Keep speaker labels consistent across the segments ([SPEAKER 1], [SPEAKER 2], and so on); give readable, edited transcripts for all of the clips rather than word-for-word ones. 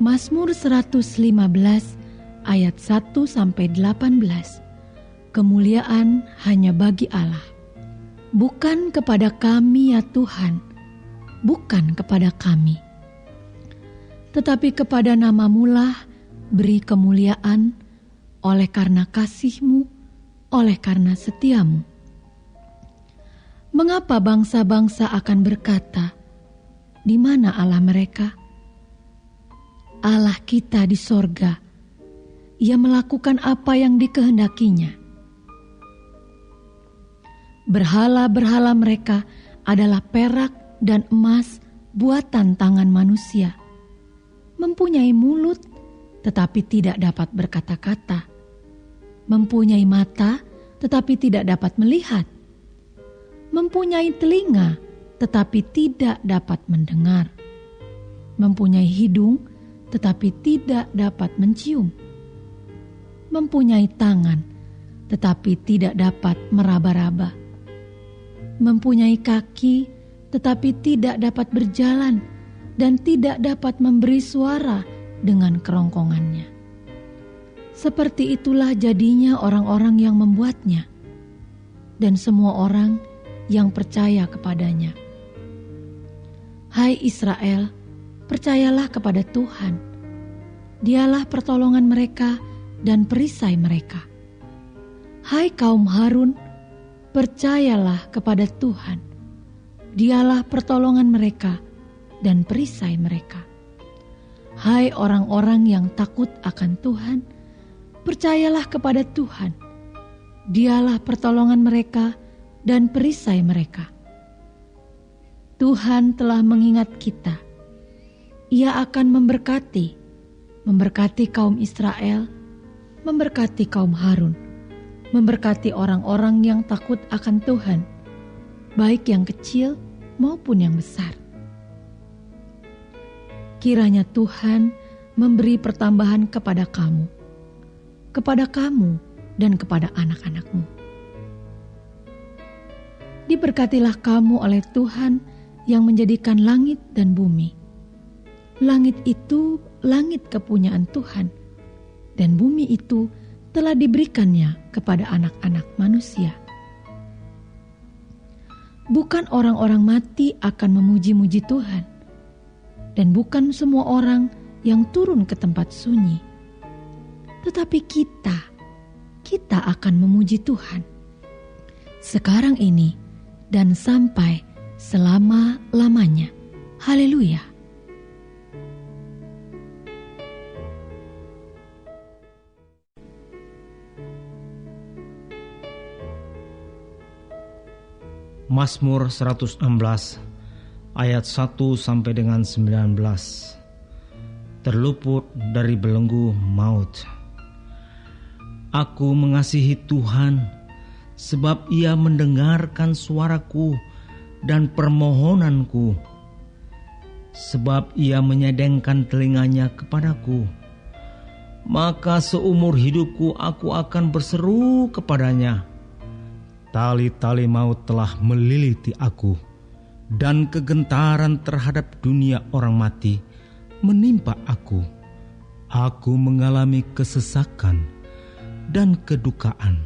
[SPEAKER 1] Mazmur 115 ayat 1-18. Kemuliaan hanya bagi Allah. Bukan kepada kami ya Tuhan, bukan kepada kami, tetapi kepada nama-Mu-lah beri kemuliaan oleh karena kasih-Mu, oleh karena setia-Mu. Mengapa bangsa-bangsa akan berkata, di mana Allah mereka? Allah kita di sorga, Ia melakukan apa yang dikehendakinya. Berhala-berhala mereka adalah perak dan emas buatan tangan manusia, mempunyai mulut tetapi tidak dapat berkata-kata, mempunyai mata tetapi tidak dapat melihat, mempunyai telinga tetapi tidak dapat mendengar, mempunyai hidung tetapi tidak dapat mencium, mempunyai tangan tetapi tidak dapat meraba-raba, mempunyai kaki tetapi tidak dapat berjalan dan tidak dapat memberi suara dengan kerongkongannya. Seperti itulah jadinya orang-orang yang membuatnya dan semua orang yang percaya kepadanya. Hai Israel, percayalah kepada Tuhan. Dialah pertolongan mereka dan perisai mereka. Hai kaum Harun, percayalah kepada Tuhan. Dialah pertolongan mereka dan perisai mereka. Hai orang-orang yang takut akan Tuhan, percayalah kepada Tuhan. Dialah pertolongan mereka dan perisai mereka. Tuhan telah mengingat kita. Ia akan memberkati kaum Israel, memberkati kaum Harun, memberkati orang-orang yang takut akan Tuhan, baik yang kecil maupun yang besar. Kiranya Tuhan memberi pertambahan kepada kamu dan kepada anak-anakmu. Diberkatilah kamu oleh Tuhan yang menjadikan langit dan bumi. Langit itu langit kepunyaan Tuhan, dan bumi itu telah diberikannya kepada anak-anak manusia. Bukan orang-orang mati akan memuji-muji Tuhan, dan bukan semua orang yang turun ke tempat sunyi. Tetapi kita akan memuji Tuhan sekarang ini dan sampai selama-lamanya. Haleluya.
[SPEAKER 2] Mazmur 116 ayat 1 sampai dengan 19. Terluput dari belenggu maut. Aku mengasihi Tuhan, sebab Ia mendengarkan suaraku dan permohonanku. Sebab Ia menyedengkan telinganya kepadaku. Maka seumur hidupku aku akan berseru kepadanya. Tali-tali maut telah meliliti aku, dan kegentaran terhadap dunia orang mati menimpa aku. Aku mengalami kesesakan dan kedukaan.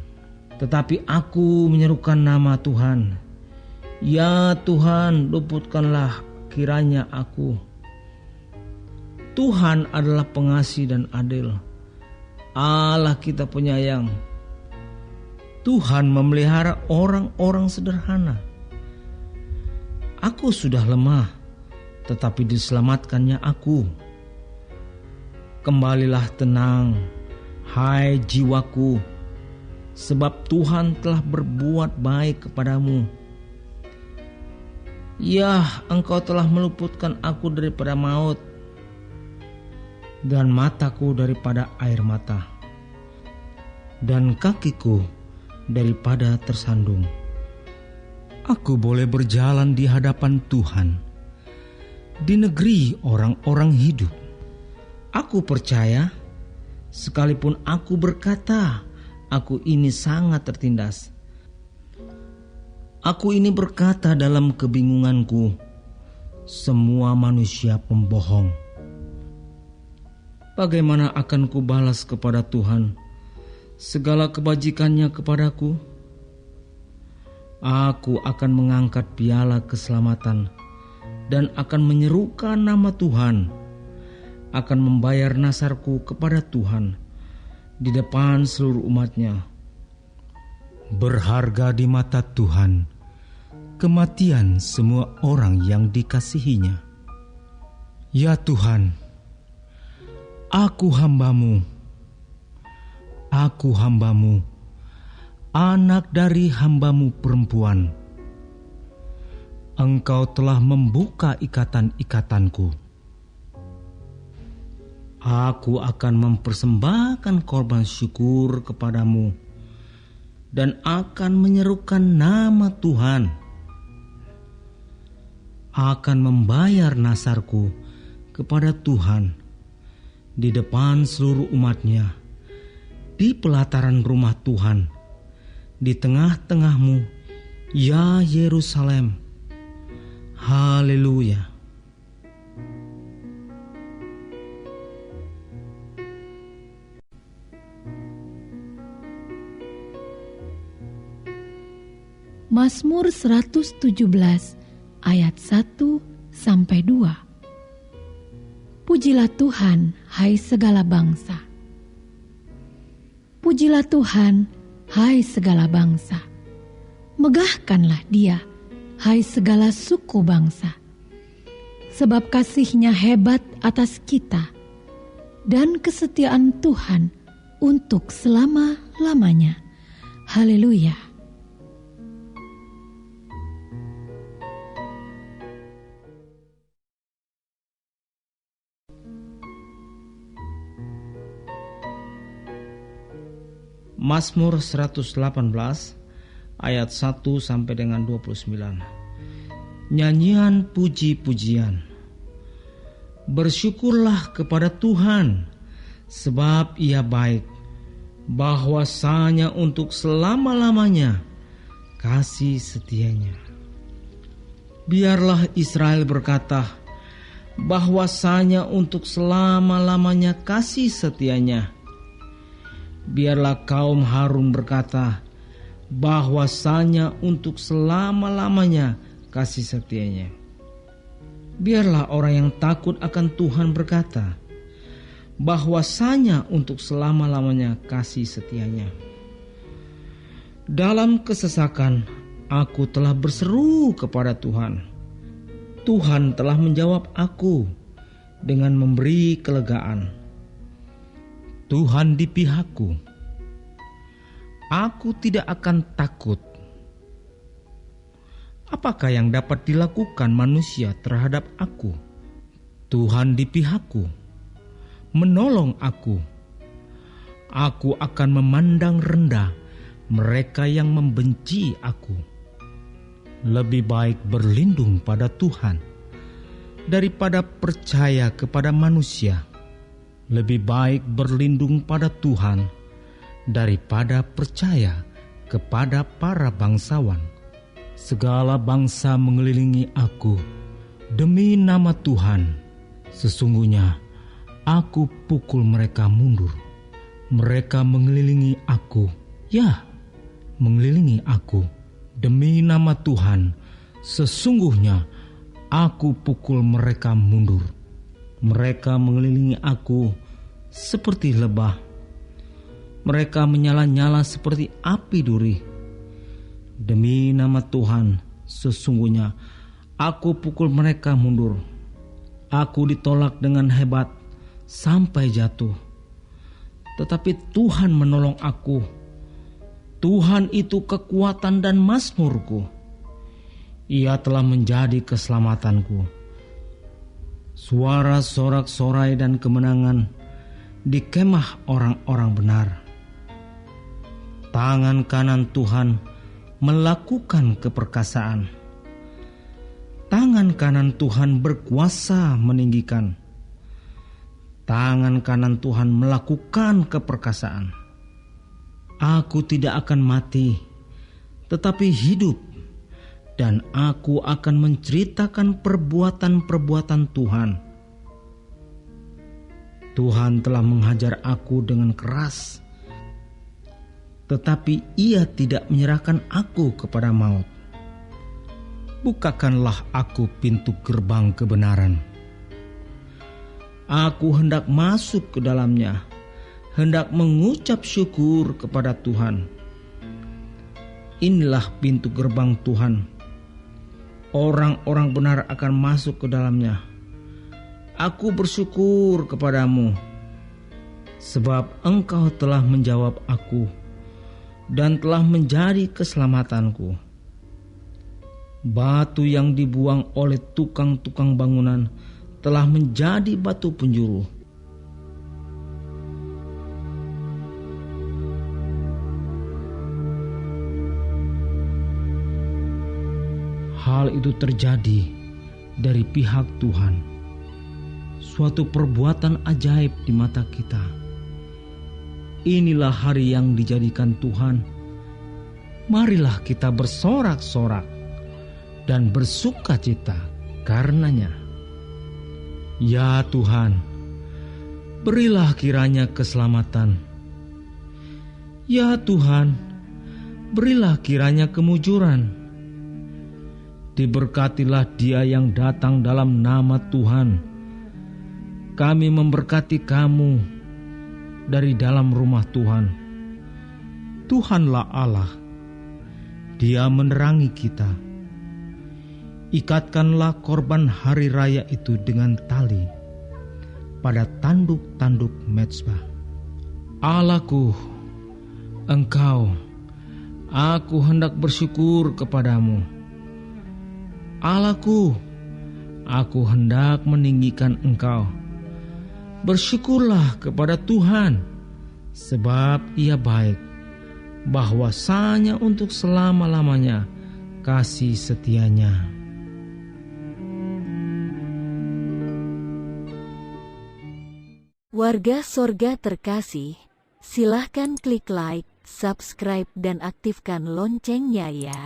[SPEAKER 2] Tetapi aku menyerukan nama Tuhan. Ya Tuhan, luputkanlah kiranya aku. Tuhan adalah pengasih dan adil. Allah kita penyayang. Tuhan memelihara orang-orang sederhana. Aku sudah lemah, tetapi diselamatkannya aku. Kembalilah tenang, hai jiwaku, sebab Tuhan telah berbuat baik kepadamu. Ya, Engkau telah meluputkan aku daripada maut, dan mataku daripada air mata, dan kakiku daripada tersandung. Aku boleh berjalan di hadapan Tuhan, di negeri orang-orang hidup. Aku percaya, sekalipun aku berkata, aku ini sangat tertindas. Aku ini berkata dalam kebingunganku, semua manusia pembohong. bagaimana akan kubalas kepada Tuhan segala kebajikannya kepadaku? Aku akan mengangkat piala keselamatan dan akan menyerukan nama Tuhan, akan membayar nasarku kepada Tuhan di depan seluruh umatnya.
[SPEAKER 3] Berharga di mata Tuhan kematian semua orang yang dikasihinya. Ya Tuhan, aku hambamu, anak dari hambamu perempuan. Engkau telah membuka ikatan-ikatanku. Aku akan mempersembahkan korban syukur kepadamu dan akan menyerukan nama Tuhan. Akan membayar nasarku kepada Tuhan di depan seluruh umatnya, di pelataran rumah Tuhan, di tengah-tengahmu, ya Yerusalem. Haleluya.
[SPEAKER 1] Mazmur 117 ayat 1-2. Pujilah Tuhan, hai segala bangsa. Pujilah Tuhan, hai segala bangsa. Megahkanlah Dia, hai segala suku bangsa. Sebab kasih-Nya hebat atas kita, dan kesetiaan Tuhan untuk selama-lamanya. Haleluya.
[SPEAKER 2] Mazmur 118 ayat 1 sampai dengan 29. Nyanyian puji-pujian. Bersyukurlah kepada Tuhan, sebab Ia baik, bahwasanya untuk selama-lamanya kasih setianya. Biarlah Israel berkata, bahwasanya untuk selama-lamanya kasih setianya. Biarlah kaum Harun berkata, bahwasanya untuk selama-lamanya kasih setianya. Biarlah orang yang takut akan Tuhan berkata, bahwasanya untuk selama-lamanya kasih setianya. Dalam kesesakan aku telah berseru kepada Tuhan. Tuhan telah menjawab aku dengan memberi kelegaan.
[SPEAKER 3] Tuhan di pihakku, aku tidak akan takut. Apakah yang dapat dilakukan manusia terhadap aku? Tuhan di pihakku, menolong aku. Aku akan memandang rendah mereka yang membenci aku. Lebih baik berlindung pada Tuhan daripada percaya kepada manusia. Lebih baik berlindung pada Tuhan daripada percaya kepada para bangsawan. Segala bangsa mengelilingi aku demi nama Tuhan. Sesungguhnya aku pukul mereka mundur. Mereka mengelilingi aku, ya, mengelilingi aku demi nama Tuhan. Sesungguhnya aku pukul mereka mundur. Mereka mengelilingi aku seperti lebah. Mereka menyala-nyala seperti api duri. Demi nama Tuhan, sesungguhnya aku pukul mereka mundur. Aku ditolak dengan hebat sampai jatuh. Tetapi Tuhan menolong aku. Tuhan itu kekuatan dan mazmurku. Ia telah menjadi keselamatanku. Suara sorak-sorai dan kemenangan di kemah orang-orang benar. Tangan kanan Tuhan melakukan keperkasaan. Tangan kanan Tuhan berkuasa meninggikan. Tangan kanan Tuhan melakukan keperkasaan. Aku tidak akan mati, tetapi hidup. Dan aku akan menceritakan perbuatan-perbuatan Tuhan. Tuhan telah menghajar aku dengan keras, tetapi Ia tidak menyerahkan aku kepada maut. Bukakanlah aku pintu gerbang kebenaran. Aku hendak masuk ke dalamnya, hendak mengucap syukur kepada Tuhan. Inilah pintu gerbang Tuhan. Orang-orang benar akan masuk ke dalamnya. Aku bersyukur kepadamu, sebab Engkau telah menjawab aku dan telah menjadi keselamatanku. Batu yang dibuang oleh tukang-tukang bangunan telah menjadi batu penjuru. Hal itu terjadi dari pihak Tuhan, suatu perbuatan ajaib di mata kita. Inilah hari yang dijadikan Tuhan. Marilah kita bersorak-sorak dan bersukacita karenanya. Ya Tuhan, berilah kiranya keselamatan. Ya Tuhan, berilah kiranya kemujuran. Diberkatilah dia yang datang dalam nama Tuhan. Kami memberkati kamu dari dalam rumah Tuhan. Tuhanlah Allah, Dia menerangi kita. Ikatkanlah korban hari raya itu dengan tali pada tanduk-tanduk mezbah. Allahku, Engkau, aku hendak bersyukur kepadamu. Allahku, aku hendak meninggikan Engkau. Bersyukurlah kepada Tuhan, sebab Ia baik, bahwasanya untuk selama-lamanya kasih setianya.
[SPEAKER 4] Warga Sorga terkasih, silahkan klik like, subscribe dan aktifkan loncengnya ya,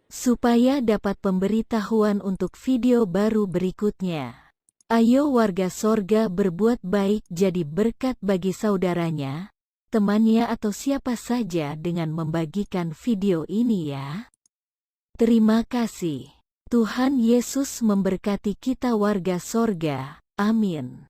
[SPEAKER 4] supaya dapat pemberitahuan untuk video baru berikutnya. Ayo warga Sorga berbuat baik jadi berkat bagi saudaranya, temannya atau siapa saja dengan membagikan video ini ya. Terima kasih. Tuhan Yesus memberkati kita warga Sorga. Amin.